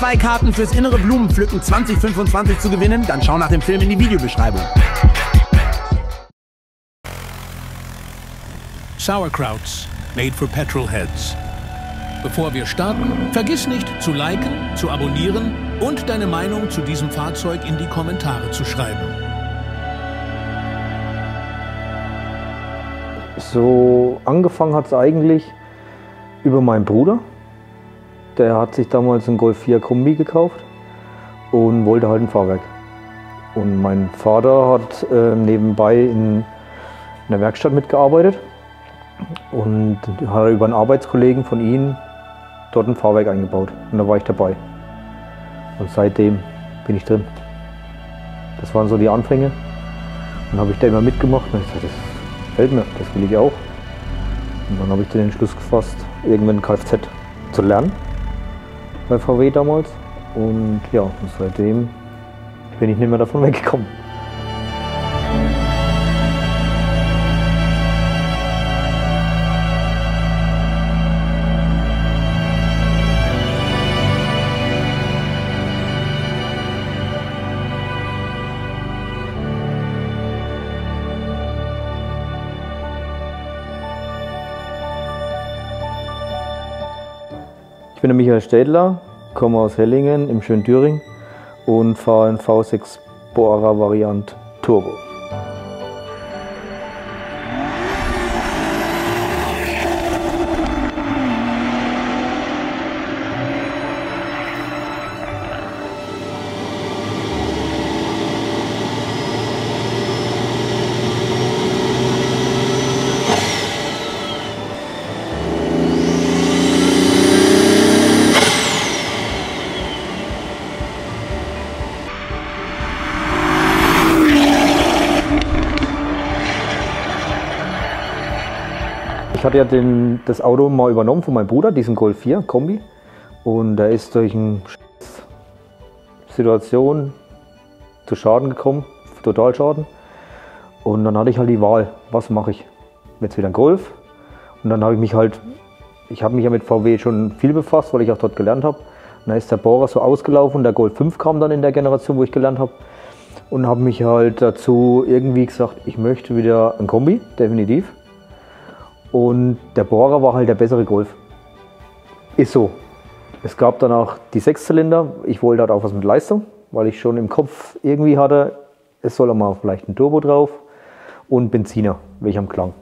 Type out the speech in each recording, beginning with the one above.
2 Karten fürs innere Blumenpflücken 2025 zu gewinnen? Dann schau nach dem Film in die Videobeschreibung. Sauerkrauts, made for petrolheads. Bevor wir starten, vergiss nicht zu liken, zu abonnieren und deine Meinung zu diesem Fahrzeug in die Kommentare zu schreiben. So angefangen hat es eigentlich über meinen Bruder. Der hat sich damals einen Golf 4 Kombi gekauft und wollte halt ein Fahrwerk. Und mein Vater hat nebenbei in einer Werkstatt mitgearbeitet und hat über einen Arbeitskollegen von ihm dort ein Fahrwerk eingebaut. Und da war ich dabei. Und seitdem bin ich drin. Das waren so die Anfänge. Und dann habe ich da immer mitgemacht und ich gesagt, das gefällt mir, das will ich auch. Und dann habe ich den Entschluss gefasst, irgendwann Kfz zu lernen. Bei VW damals. Und ja, und seitdem bin ich nicht mehr davon weggekommen. Ich bin der Michael Städler, komme aus Hellingen im schönen Thüringen und fahre einen V6 Bora Variant Turbo. Ich hatte ja das Auto mal übernommen von meinem Bruder, diesen Golf 4 Kombi. Und er ist durch eine Situation zu Schaden gekommen, Totalschaden. Und dann hatte ich halt die Wahl, was mache ich? Jetzt wieder ein Golf. Und dann habe ich mich ja mit VW schon viel befasst, weil ich auch dort gelernt habe. Und dann ist der Bora so ausgelaufen und der Golf 5 kam dann in der Generation, wo ich gelernt habe. Und habe mich halt dazu irgendwie gesagt, ich möchte wieder ein Kombi, definitiv. Und der Bora war halt der bessere Golf. Ist so. Es gab dann auch die 6-Zylinder. Ich wollte halt auch was mit Leistung, weil ich schon im Kopf irgendwie hatte, es soll auch mal vielleicht ein Turbo drauf und Benziner, welcher am Klang.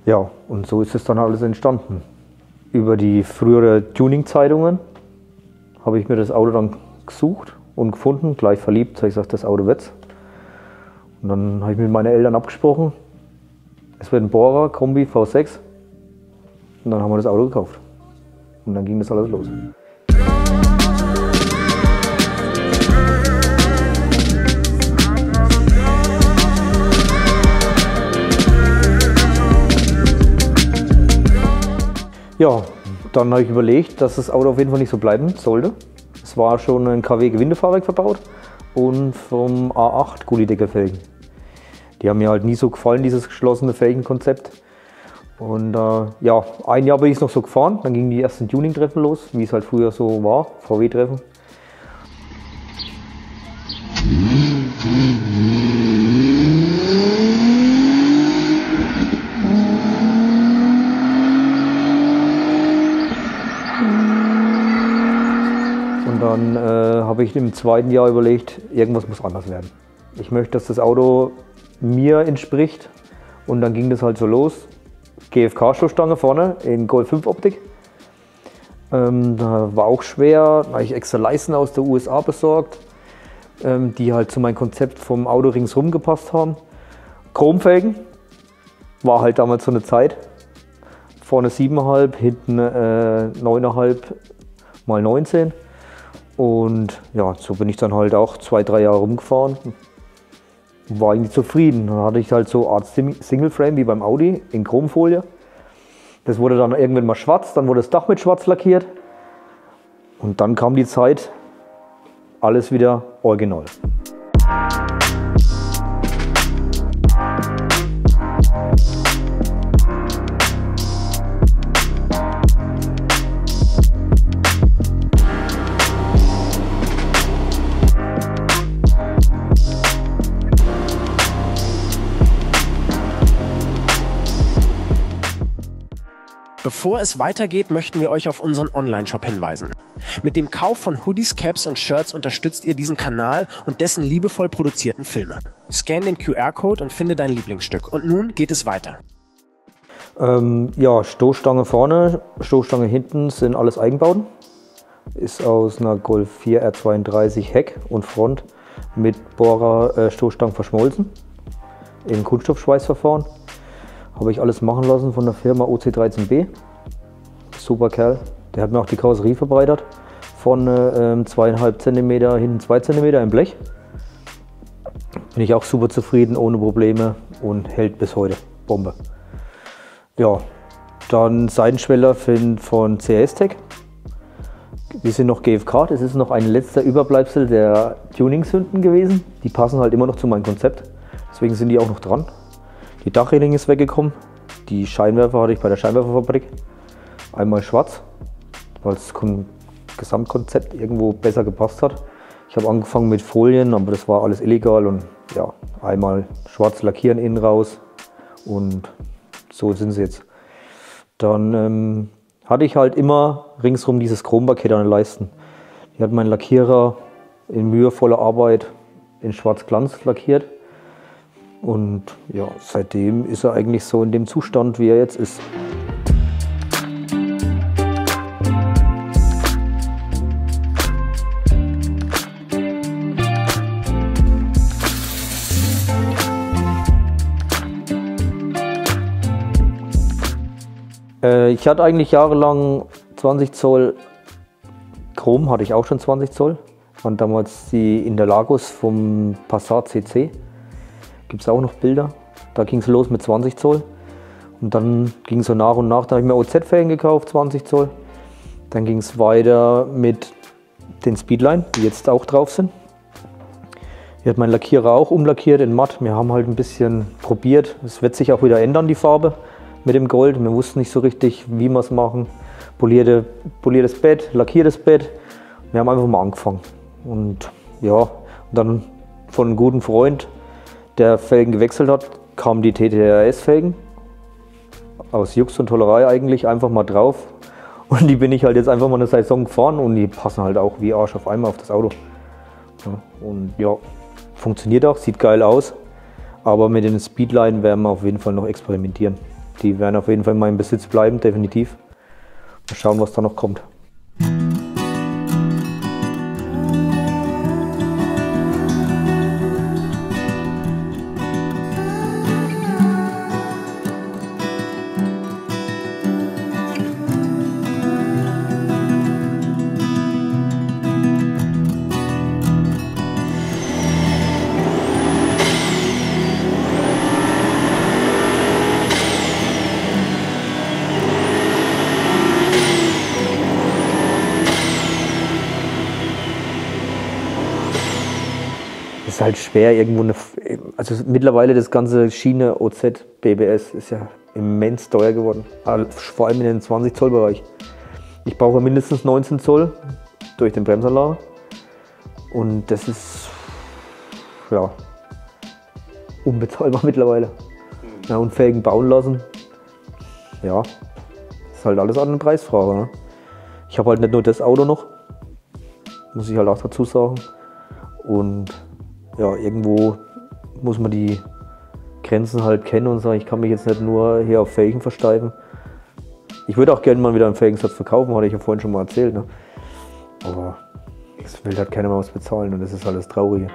Ja, und so ist es dann alles entstanden. Über die frühere Tuning-Zeitungen habe ich mir das Auto dann gesucht und gefunden, gleich verliebt. Da habe ich gesagt, das Auto wird's. Und dann habe ich mit meinen Eltern abgesprochen, es wird ein Bora Kombi V6 und dann haben wir das Auto gekauft. Und dann ging das alles los. Ja, dann habe ich überlegt, dass das Auto auf jeden Fall nicht so bleiben sollte. Es war schon ein KW-Gewindefahrwerk verbaut und vom A8 Gullydeckelfelgen. Die haben mir halt nie so gefallen, dieses geschlossene Felgenkonzept. Und ja, ein Jahr bin ich noch so gefahren, dann gingen die ersten Tuning-Treffen los, wie es halt früher so war, VW-Treffen. Und dann habe ich im zweiten Jahr überlegt, irgendwas muss anders werden. Ich möchte, dass das Auto mir entspricht, und dann ging das halt so los. GFK-Stoßstange vorne in Golf 5 Optik. Da war auch schwer, da habe ich extra Leisten aus der USA besorgt, die halt zu meinem Konzept vom Auto ringsherum gepasst haben. Chromfelgen, war halt damals so eine Zeit. Vorne 7,5, hinten 9,5 mal 19. Und ja, so bin ich dann halt auch 2-3 Jahre rumgefahren. War eigentlich zufrieden. Dann hatte ich halt so eine Art Single Frame wie beim Audi in Chromfolie. Das wurde dann irgendwann mal schwarz, dann wurde das Dach mit schwarz lackiert. Und dann kam die Zeit, alles wieder original. Bevor es weitergeht, möchten wir euch auf unseren Online-Shop hinweisen. Mit dem Kauf von Hoodies, Caps und Shirts unterstützt ihr diesen Kanal und dessen liebevoll produzierten Filme. Scan den QR-Code und finde dein Lieblingsstück. Und nun geht es weiter. Ja, Stoßstange vorne, Stoßstange hinten sind alles Eigenbauten. Ist aus einer Golf 4 R32 Heck und Front mit Bohrer Stoßstangen verschmolzen. Im Kunststoffschweißverfahren. Habe ich alles machen lassen von der Firma OC13B. Super Kerl. Der hat mir auch die Karosserie verbreitert. Vorne 2,5 cm, hinten 2 cm im Blech. Bin ich auch super zufrieden, ohne Probleme und hält bis heute. Bombe. Ja, dann Seitenschweller von CS-Tech. Die sind noch GFK, das ist noch ein letzter Überbleibsel der Tuning-Sünden gewesen. Die passen halt immer noch zu meinem Konzept, deswegen sind die auch noch dran. Die Dachreling ist weggekommen, die Scheinwerfer hatte ich bei der Scheinwerferfabrik. Einmal schwarz, weil das Gesamtkonzept irgendwo besser gepasst hat. Ich habe angefangen mit Folien, aber das war alles illegal und ja, einmal schwarz lackieren innen raus und so sind sie jetzt. Dann hatte ich halt immer ringsrum dieses Chrompaket an den Leisten. Die hat mein Lackierer in mühevoller Arbeit in Schwarz-Glanz lackiert. Und ja, seitdem ist er eigentlich so in dem Zustand, wie er jetzt ist. Ich hatte eigentlich jahrelang 20 Zoll Chrom, hatte ich auch schon 20 Zoll. Waren damals die Interlagos vom Passat CC. Gibt es auch noch Bilder. Da ging es los mit 20 Zoll. Und dann ging es so nach und nach. Da habe ich mir OZ-Felgen gekauft, 20 Zoll. Dann ging es weiter mit den Speedline, die jetzt auch drauf sind. Hier hat mein Lackierer auch umlackiert in matt. Wir haben halt ein bisschen probiert. Es wird sich auch wieder ändern, die Farbe mit dem Gold. Wir wussten nicht so richtig, wie wir es machen. Poliertes Bett, lackiertes Bett. Wir haben einfach mal angefangen. Und ja, und dann von einem guten Freund, der Felgen gewechselt hat, kamen die TTRS-Felgen. Aus Jux und Tollerei eigentlich einfach mal drauf. Und die bin ich halt jetzt einfach mal eine Saison gefahren und die passen halt auch wie Arsch auf einmal auf das Auto. Ja, und ja, funktioniert auch, sieht geil aus. Aber mit den Speedline werden wir auf jeden Fall noch experimentieren. Die werden auf jeden Fall in meinem Besitz bleiben, definitiv. Mal schauen, was da noch kommt. Ist halt schwer irgendwo also mittlerweile das ganze Schiene OZ BBS ist ja immens teuer geworden, vor allem in den 20 Zoll Bereich. Ich brauche mindestens 19 Zoll durch den Bremsanlage und das ist ja unbezahlbar mittlerweile. Ja, und Felgen bauen lassen, ja, ist halt alles an eine Preisfrage. Ne? Ich habe halt nicht nur das Auto noch, muss ich halt auch dazu sagen. Und ja, irgendwo muss man die Grenzen halt kennen und sagen, ich kann mich jetzt nicht nur hier auf Felgen versteifen. Ich würde auch gerne mal wieder einen Felgensatz verkaufen, hatte ich ja vorhin schon mal erzählt. Ne? Aber es will halt keiner mehr was bezahlen und das ist alles Traurige.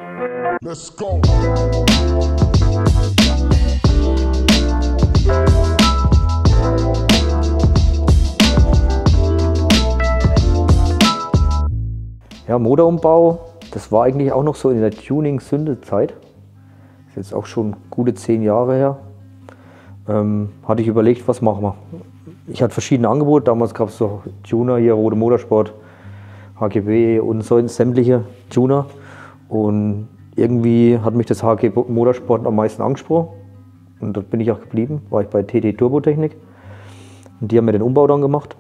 Let's go! Ja, Motorumbau. Das war eigentlich auch noch so in der Tuning-Sünde-Zeit. Ist jetzt auch schon gute 10 Jahre her. Hatte ich überlegt, was machen wir. Ich hatte verschiedene Angebote. Damals gab es so Tuner hier, Rote Motorsport, HGB und so sämtliche Tuner. Und irgendwie hat mich das HG Motorsport am meisten angesprochen. Und dort bin ich auch geblieben. War ich bei TT Turbotechnik. Und die haben mir den Umbau dann gemacht.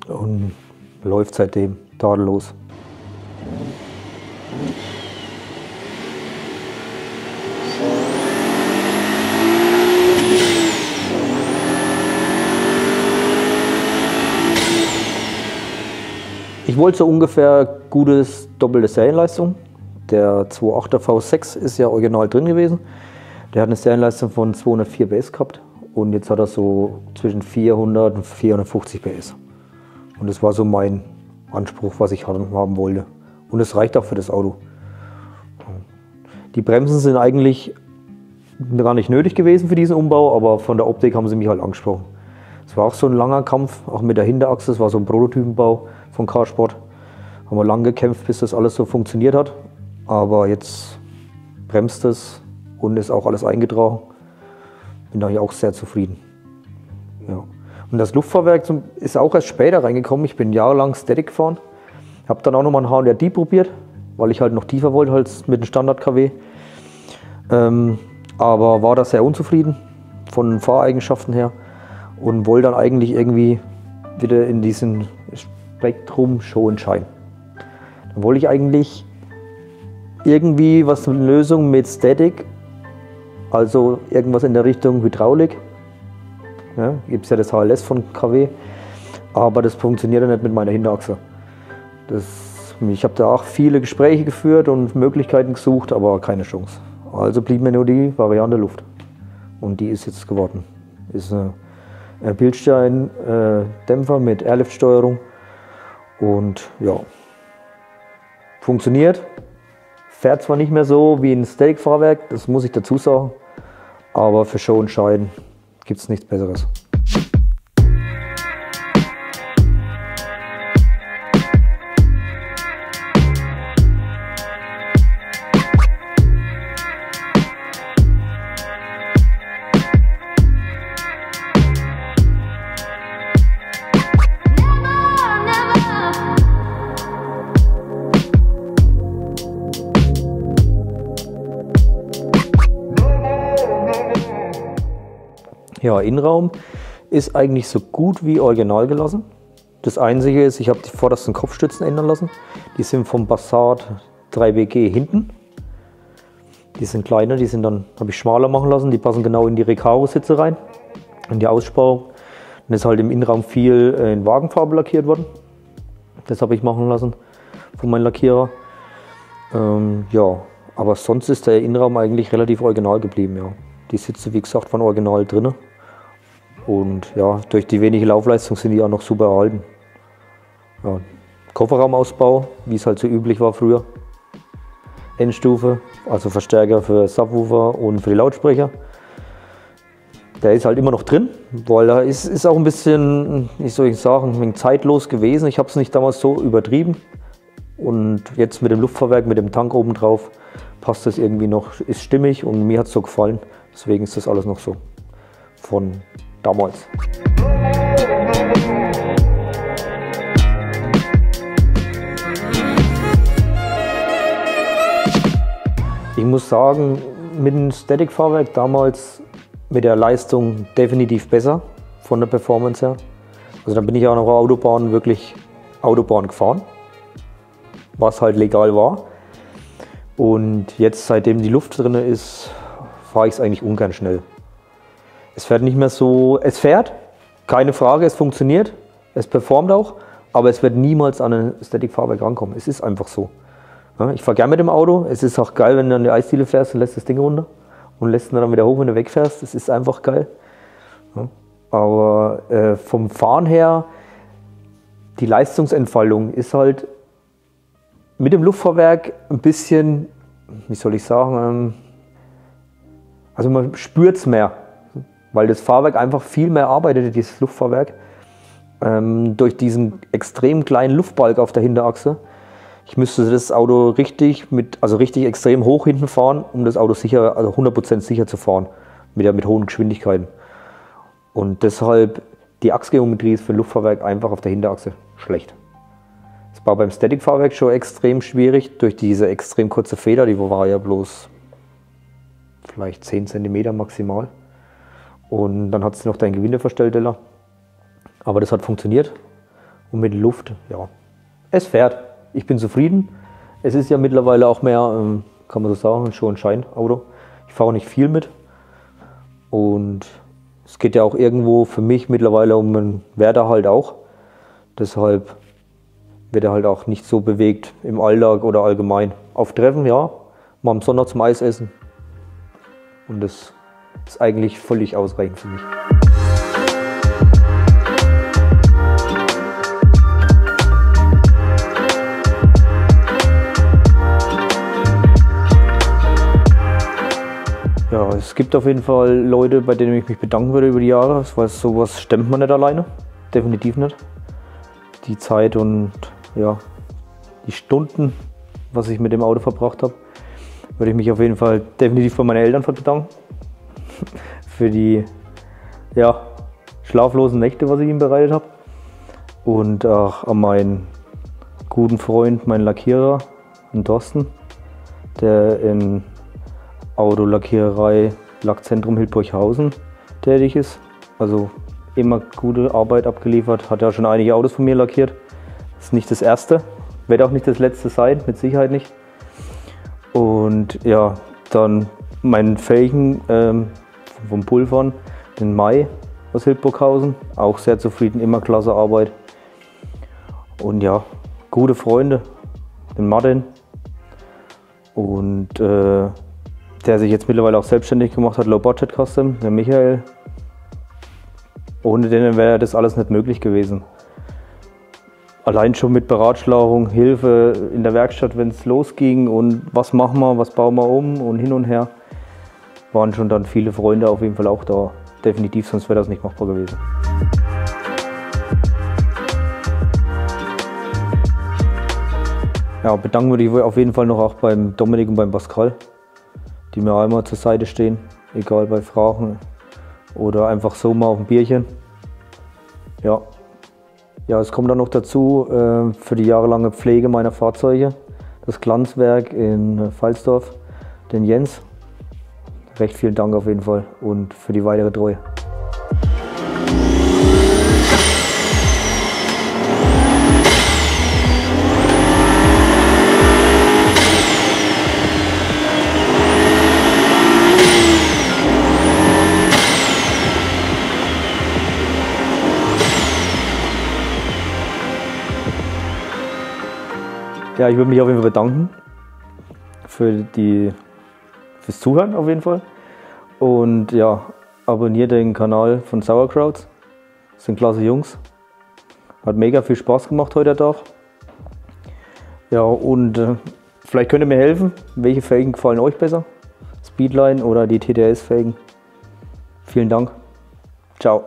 Und läuft seitdem tadellos. Ich wollte so ungefähr gutes doppelte Serienleistung. Der 2.8er V6 ist ja original drin gewesen. Der hat eine Serienleistung von 204 PS gehabt und jetzt hat er so zwischen 400 und 450 PS. Und das war so mein Anspruch, was ich haben wollte. Und es reicht auch für das Auto. Die Bremsen sind eigentlich gar nicht nötig gewesen für diesen Umbau, aber von der Optik haben sie mich halt angesprochen. Es war auch so ein langer Kampf, auch mit der Hinterachse. Es war so ein Prototypenbau von Carsport. Haben wir lange gekämpft, bis das alles so funktioniert hat. Aber jetzt bremst es und ist auch alles eingetragen. Bin da auch sehr zufrieden. Ja. Und das Luftfahrwerk ist auch erst später reingekommen. Ich bin jahrelang Static gefahren. Habe dann auch nochmal ein HDRD probiert, weil ich halt noch tiefer wollte als mit dem Standard KW. Aber war da sehr unzufrieden von den Fahreigenschaften her und wollte dann eigentlich irgendwie wieder in diesen Spektrum Show and Shine. Dann wollte ich eigentlich irgendwie eine Lösung mit Static, also irgendwas in der Richtung Hydraulik. Ja, gibt es ja das HLS von KW, aber das funktioniert ja nicht mit meiner Hinterachse. Ich habe da auch viele Gespräche geführt und Möglichkeiten gesucht, aber keine Chance. Also blieb mir nur die Variante Luft. Und die ist jetzt geworden. Ist ein Bildstein-Dämpfer mit Airlift-Steuerung. Und ja, funktioniert. Fährt zwar nicht mehr so wie ein Static-Fahrwerk, das muss ich dazu sagen. Aber für Show und Shine gibt es nichts Besseres. Ja, Innenraum ist eigentlich so gut wie original gelassen. Das Einzige ist, ich habe die vordersten Kopfstützen ändern lassen. Die sind vom Passat 3WG hinten. Die sind kleiner, die sind dann, habe ich schmaler machen lassen. Die passen genau in die Recaro-Sitze rein, in die Aussparung. Dann ist halt im Innenraum viel in Wagenfarbe lackiert worden. Das habe ich machen lassen von meinem Lackierer. Ja, aber sonst ist der Innenraum eigentlich relativ original geblieben. Ja. Die Sitze, wie gesagt, waren original drin. Und ja, durch die wenige Laufleistung sind die auch noch super erhalten. Ja, Kofferraumausbau, wie es halt so üblich war früher. Endstufe, also Verstärker für Subwoofer und für die Lautsprecher. Der ist halt immer noch drin, weil er ist auch ein bisschen, wie soll ich sagen, ein wenig zeitlos gewesen. Ich habe es nicht damals so übertrieben. Und jetzt mit dem Luftfahrwerk, mit dem Tank oben drauf, passt das irgendwie noch, ist stimmig und mir hat es so gefallen. Deswegen ist das alles noch so von damals. Ich muss sagen, mit dem Static-Fahrwerk damals mit der Leistung definitiv besser von der Performance her. Also da bin ich auch noch Autobahn, wirklich Autobahn gefahren, was halt legal war. Und jetzt, seitdem die Luft drin ist, fahre ich es eigentlich ungern schnell. Es fährt nicht mehr so, es fährt, keine Frage, es funktioniert, es performt auch, aber es wird niemals an ein Static-Fahrwerk rankommen. Es ist einfach so. Ja, ich fahre gerne mit dem Auto, es ist auch geil, wenn du an die Eisdiele fährst und lässt das Ding runter und lässt ihn dann wieder hoch, wenn du wegfährst. Das ist einfach geil. Ja, aber vom Fahren her, die Leistungsentfaltung ist halt mit dem Luftfahrwerk ein bisschen, wie soll ich sagen, also man spürt es mehr, weil das Fahrwerk einfach viel mehr arbeitet, dieses Luftfahrwerk, durch diesen extrem kleinen Luftbalg auf der Hinterachse. Ich müsste das Auto richtig extrem hoch hinten fahren, um das Auto sicher, also 100% sicher zu fahren, mit hohen Geschwindigkeiten. Und deshalb, die Achsgeometrie ist für ein Luftfahrwerk einfach auf der Hinterachse schlecht. Das war beim Static-Fahrwerk schon extrem schwierig, durch diese extrem kurze Feder, die war ja bloß vielleicht 10 cm maximal. Und dann hat es noch den Gewindeverstellteller. Aber das hat funktioniert. Und mit Luft, ja, es fährt. Ich bin zufrieden. Es ist ja mittlerweile auch mehr, kann man so sagen, ein Show- und Shine-Auto. Ich fahre auch nicht viel mit. Und es geht ja auch irgendwo für mich mittlerweile um einen Werterhalt auch. Deshalb werde halt auch nicht so bewegt im Alltag oder allgemein. Auf Treffen, ja, mal am Sonntag zum Eis essen. Und das ist eigentlich völlig ausreichend für mich. Ja, es gibt auf jeden Fall Leute, bei denen ich mich bedanken würde über die Jahre, weil sowas stemmt man nicht alleine, definitiv nicht. Die Zeit und ja, die Stunden, was ich mit dem Auto verbracht habe, würde ich mich auf jeden Fall definitiv bei meinen Eltern bedanken. Für die ja, schlaflosen Nächte, was ich ihnen bereitet habe. Und auch an meinen guten Freund, meinen Lackierer, den Thorsten, der in Autolackiererei Lackzentrum Hildburghausen tätig ist. Also immer gute Arbeit abgeliefert, hat ja schon einige Autos von mir lackiert. Das ist nicht das erste, wird auch nicht das letzte sein, mit Sicherheit nicht. Und ja, dann meinen Felgen vom Pulvern, den Mai aus Hildburghausen, auch sehr zufrieden, immer klasse Arbeit. Und ja, gute Freunde, den Martin und der sich jetzt mittlerweile auch selbstständig gemacht hat, Low Budget Custom, der Michael. Ohne den wäre das alles nicht möglich gewesen. Allein schon mit Beratschlauung, Hilfe in der Werkstatt, wenn es losging und was machen wir, was bauen wir um und hin und her, waren schon dann viele Freunde auf jeden Fall auch da. Definitiv, sonst wäre das nicht machbar gewesen. Ja, bedanken würde ich auf jeden Fall noch auch beim Dominik und beim Pascal, die mir einmal zur Seite stehen, egal bei Fragen oder einfach so mal auf ein Bierchen. Ja, es kommt dann noch dazu für die jahrelange Pflege meiner Fahrzeuge, das Glanzwerk in Pfalzdorf, den Jens. Recht vielen Dank auf jeden Fall und für die weitere Treue. Ja, ich würde mich auf jeden Fall bedanken fürs Zuhören auf jeden Fall. Und ja, abonniert den Kanal von Sauerkrauts. Das sind klasse Jungs. Hat mega viel Spaß gemacht heute Tag. Ja, und vielleicht könnt ihr mir helfen, welche Felgen gefallen euch besser? Speedline oder die TTS-Felgen? Vielen Dank. Ciao.